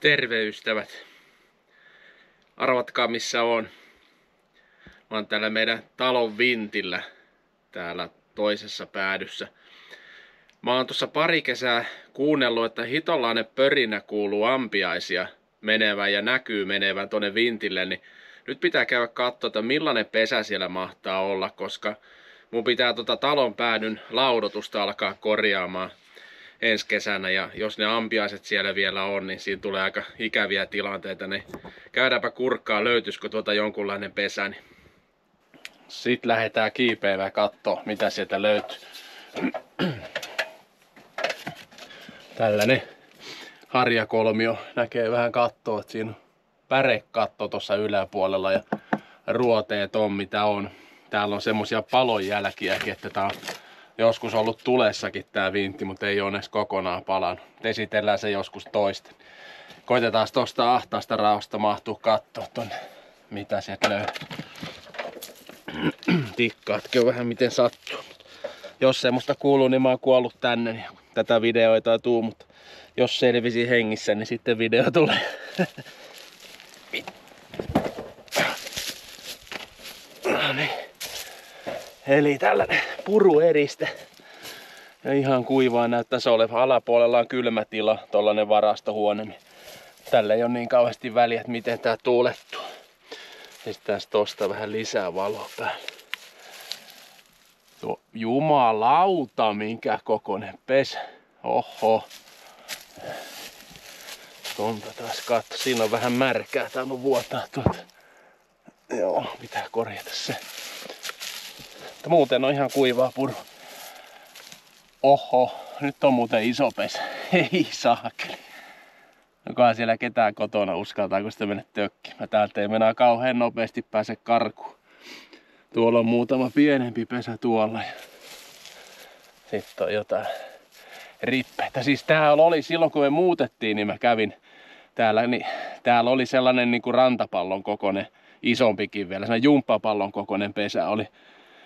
Terve ystävät. Arvatkaa missä on. Mä oon täällä meidän talon vintillä. Täällä toisessa päädyssä. Mä oon tuossa pari kesää kuunnellut, että hitollainen pörinä kuuluu ampiaisia menevän ja näkyy menevän tonne vintille. Niin nyt pitää käydä katsoa, että millainen pesä siellä mahtaa olla, koska mun pitää talon päädyn laudotusta alkaa korjaamaan ensi kesänä, ja jos ne ampiaiset siellä vielä on, niin siinä tulee aika ikäviä tilanteita, niin käydäänpä kurkkaa, löytyisikö jonkunlainen pesä. Niin sitten lähdetään kiipeämään katsoa, mitä sieltä löytyy. Tällainen harjakolmio, näkee vähän kattoa, että siinä on pärekatto tuossa yläpuolella ja ruoteet on mitä on. Täällä on semmosia palonjälkiäkin, että tää on joskus ollut tulessakin tää vintti, mutta ei ole edes kokonaan palannut. Esitellään se joskus toisten. Koitetaan tosta ahtaasta raosta mahtuu katsoa tonne, mitä sieltä löytyy. Tikkaatkin on vähän miten sattuu. Jos semmoista kuuluu, niin mä oon kuollut tänne. Niin tätä videoita ei tuu, mutta jos selvisin hengissä, niin sitten video tulee. No niin. Eli tällainen purueriste. Ja ihan kuivaa näyttäisi olevan. Alapuolella on kylmätila, tollanen varastohuone. Niin tällä ei ole niin kauheasti väliä, että miten tää tuulettuu. Pistetään tosta vähän lisää valoa päälle. Tuo jumalauta, minkä kokoinen pesä. Oho. Tonta taas katso. Siinä on vähän märkää. Tää on vuotaa tuolta. Joo, pitää korjata se. Mutta muuten on ihan kuivaa puru. Oho, nyt on muuten iso pesä. Ei saakeli. Onkohan siellä ketään kotona uskaltaako sitä mennä tökkimään. Täältä ei mennä kauhean nopeasti pääse karkuun. Tuolla on muutama pienempi pesä tuolla. Sitten on jotain rippeitä. Siis täällä oli silloin kun me muutettiin, niin mä kävin täällä. Niin täällä oli sellainen niin kuin rantapallon kokoinen, isompikin vielä. Sellainen jumppapallon kokoinen pesä oli.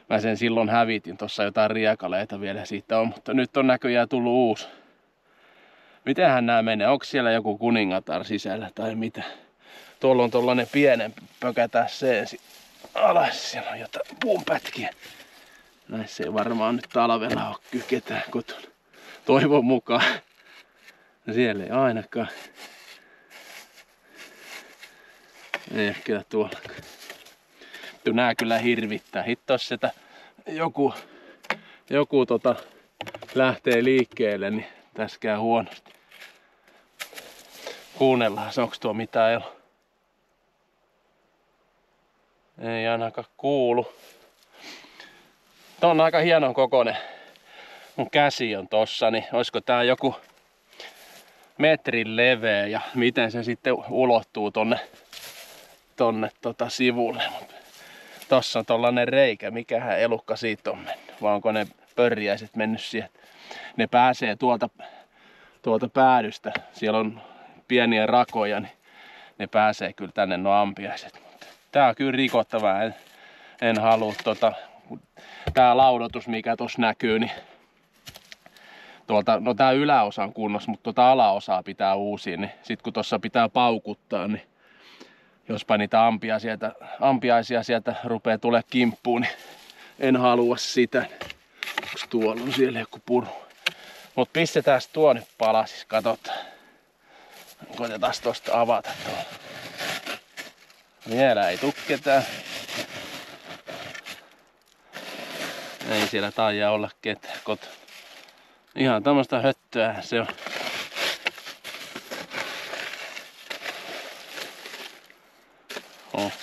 Mä sen silloin hävitin. Tossa jotain riekaleita vielä siitä on. Mutta nyt on näköjään tullut uusi. Mitenhän nää menee? Onko siellä joku kuningatar sisällä tai mitä? Tuolla on tollanen pienempi. Pökätään se ensin alas. Siellä on jotain puunpätkiä. Näissä ei varmaan nyt talvella ole kyllä ketään kotona. Toivon mukaan. No siellä ei ainakaan. Ei kyllä tuollakaan. Nää kyllä hirvittää. Hitto sitä joku lähtee liikkeelle, niin tässä käy huonosti. Kuunnellaan, onko tuo mitään eloa. Ei ainakaan kuulu. Tuo on aika hienon kokoinen. Mun käsi on tossa, niin olisiko tää joku metrin leveä ja miten se sitten ulottuu tonne sivulle. Tossa on tollanen reikä, mikähän elukka siitä on mennyt. Vai onko ne pörjäiset mennyt siihen? Ne pääsee tuolta päädystä. Siellä on pieniä rakoja, niin ne pääsee kyllä tänne nuo ampiaiset. Tää on kyllä rikottavaa. En halua tää laudotus, mikä tossa näkyy, niin no tää yläosa on kunnossa, mutta alaosaa pitää uusia. Niin sit kun tossa pitää paukuttaa, niin jospa niitä ampiaisia sieltä rupeaa tulee kimppuun, niin en halua sitä. Onks tuolla on siellä joku puru? Mut pistetään tuo nyt palasis, katsotaan. Koitetaan tosta avata tuolla. Vielä ei tuu ketään. Ei siellä taida olla ketään kotona. Ihan tämmöstä höttöä se on.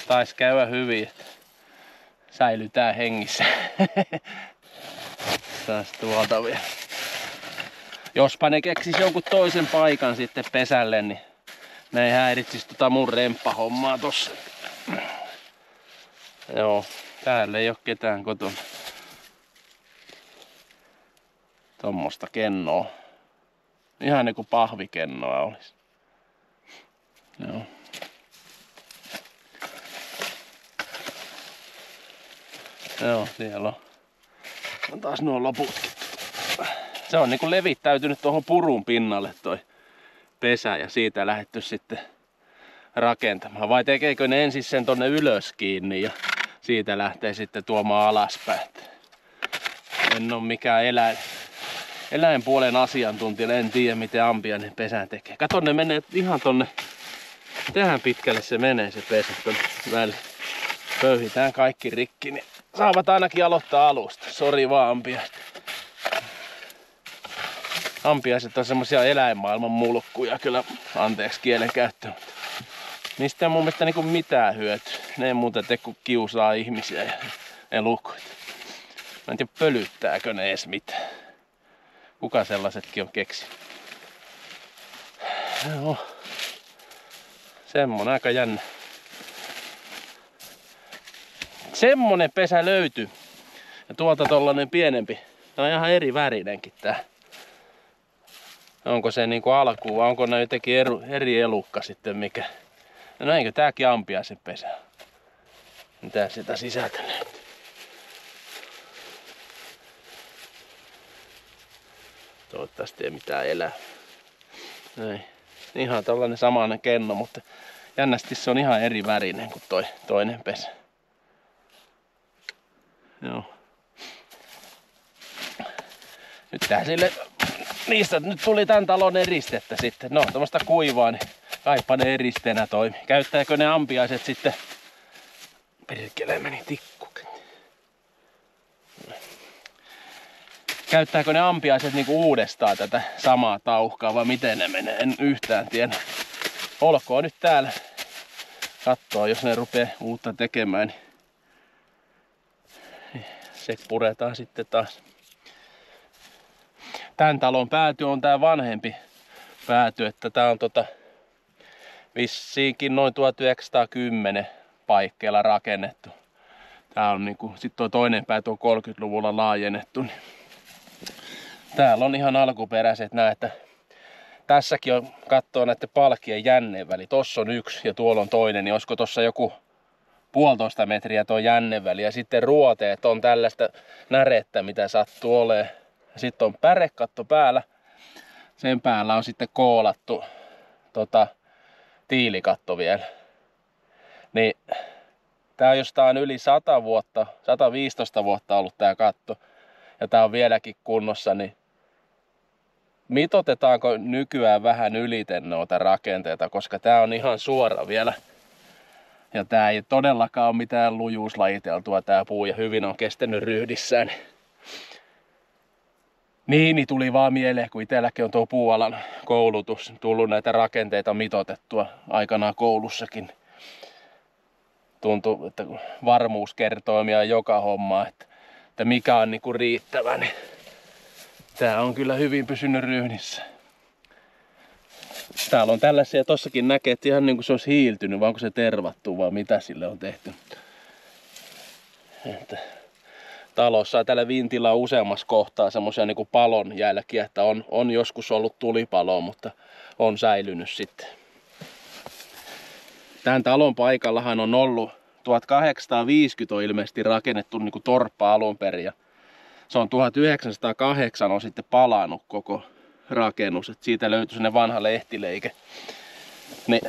Taisi käydä hyvin, että säilytään hengissä. Taas tuolta vielä. Jospa ne keksis jonkun toisen paikan sitten pesälle, niin ne ei häiritsis mun remppahommaa tossa. Joo, täällä ei oo ketään kotona. Tommosta kennoa. Ihan niinku pahvikennoa olis. Joo. Joo, siellä on taas nuo loputkin. Se on niinku levittäytynyt tuohon purun pinnalle toi pesä ja siitä lähdetty sitten rakentamaan. Vai tekeekö ne ensin sen tonne ylös kiinni ja siitä lähtee sitten tuomaan alaspäin. En ole mikään eläinpuolen asiantuntija, en tiedä miten ampiainen pesän tekee. Kato, ne menee ihan tonne, tähän pitkälle se menee se pesä tonne väliin. Pöyhitään kaikki rikki, niin saavat ainakin aloittaa alusta. Sori vaan ampiaiset. Ampiaiset on semmosia eläinmaailman mulkkuja kyllä, anteeksi kielen käyttöön. Niistä ei mun mielestä niinku mitään hyötyä. Ne ei muuta tee kuin kiusaa ihmisiä ja elukoita. Mä en tiedä pölyttääkö ne edes mitään. Kuka sellaisetkin on keksinyt? Joo. Semmonen aika jännä. Semmonen pesä löytyy. Ja tuolta tollanen pienempi. Tää on ihan eri värinenkin tää. Onko se niinku alkuun vai onko nää jotenkin eri elukka sitten mikä? No eikö tääkin ampiaisen pesä? Mitä sitä sisältä löytyy? Toivottavasti ei mitään elää. Näin. Ihan tällainen samainen kenno, mutta jännästi se on ihan eri värinen kuin toi toinen pesä. Joo. Nyt tää sille, niistä nyt tuli tän talon eristettä sitten. No tämmöstä kuivaa, niin kaipa ne eristeenä toimii. Käyttääkö ne ampiaiset sitten? Perkele meni tikkukin. Käyttääkö ne ampiaiset niinku uudestaan tätä samaa tauhkaa vai miten ne menee? En yhtään tiedä. Olkoon nyt täällä. Kattoo, jos ne rupee uutta tekemään, niin se puretaan sitten taas. Tän talon pääty on tää vanhempi pääty, että tää on vissiinkin noin 1910 paikkeilla rakennettu. Tää on niinku, sit toi toinen pääty on 30-luvulla laajennettu. Niin täällä on ihan alkuperäiset nää, että tässäkin on, kattoo näiden palkkien jänneen väli. Tossa on yksi ja tuolla on toinen, niin olisiko tossa joku 1,5 metriä tuo jänneen väli. Ja sitten ruoteet on tällaista närettä, mitä sattuu olemaan. Sitten on pärekatto päällä. Sen päällä on sitten koolattu tiilikatto vielä. Niin tää on jostain yli 100 vuotta, 115 vuotta ollut tää katto. Ja tää on vieläkin kunnossa, niin mitotetaanko nykyään vähän yliten noita rakenteita, koska tää on ihan suora vielä. Ja tää ei todellakaan ole mitään lujuuslajiteltua tää puu ja hyvin on kestänyt ryhdissään. Niin tuli vaan mieleen, kun itselläkin on tuo puualan koulutus, tullut näitä rakenteita mitotettua aikanaan koulussakin. Tuntuu, että varmuuskertoimia joka homma, että mikä on niinku riittävä, niin tää on kyllä hyvin pysynyt ryhdissä. Täällä on tällaisia, tossakin näkee, että ihan niinku se olisi hiiltynyt, vai onko se tervattu, vai mitä sille on tehty. Että talossa tällä vintillä on useammassa kohtaa semmoisia niinku palon jälkiä, että on joskus ollut tulipalo, mutta on säilynyt sitten. Tämän talon paikallahan on ollut 1850 on ilmeisesti rakennettu niinku torppa alun perin. Ja se on 1908 on sitten palannut koko rakennus. Et siitä löytyi sinne vanha lehtileike. Niin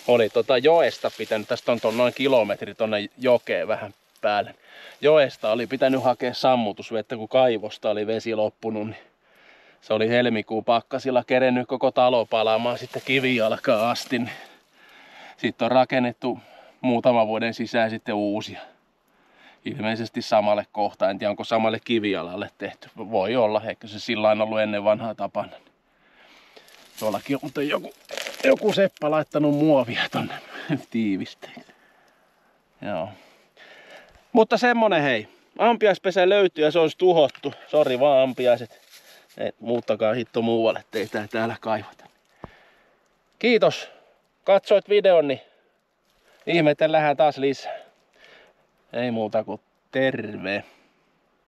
oli joesta pitänyt, tästä on noin kilometri tonne jokeen vähän päälle. Joesta oli pitänyt hakea sammutusvettä, kun kaivosta oli vesi loppunut. Niin se oli helmikuun pakkasilla kerennyt koko talo palaamaan sitten kivijalkaan asti. Niin sitten on rakennettu muutaman vuoden sisään sitten uusia. Ilmeisesti samalle kohtaan. En tiedä, onko samalle kivijalalle tehty. Voi olla, eikö se sillain ollut ennen vanhaa tapana. Tuollakin on mutta joku seppä laittanut muovia tonne tiivisteeksi. Joo. Mutta semmonen hei. Ampiaispesä löytyy ja se olisi tuhottu. Sori vaan ampiaiset. Muuttakaa hitto muualle, ettei täällä kaivata. Kiitos. Katsoit videon, niin ihmetellähän taas lisää. Ei muuta kuin terve.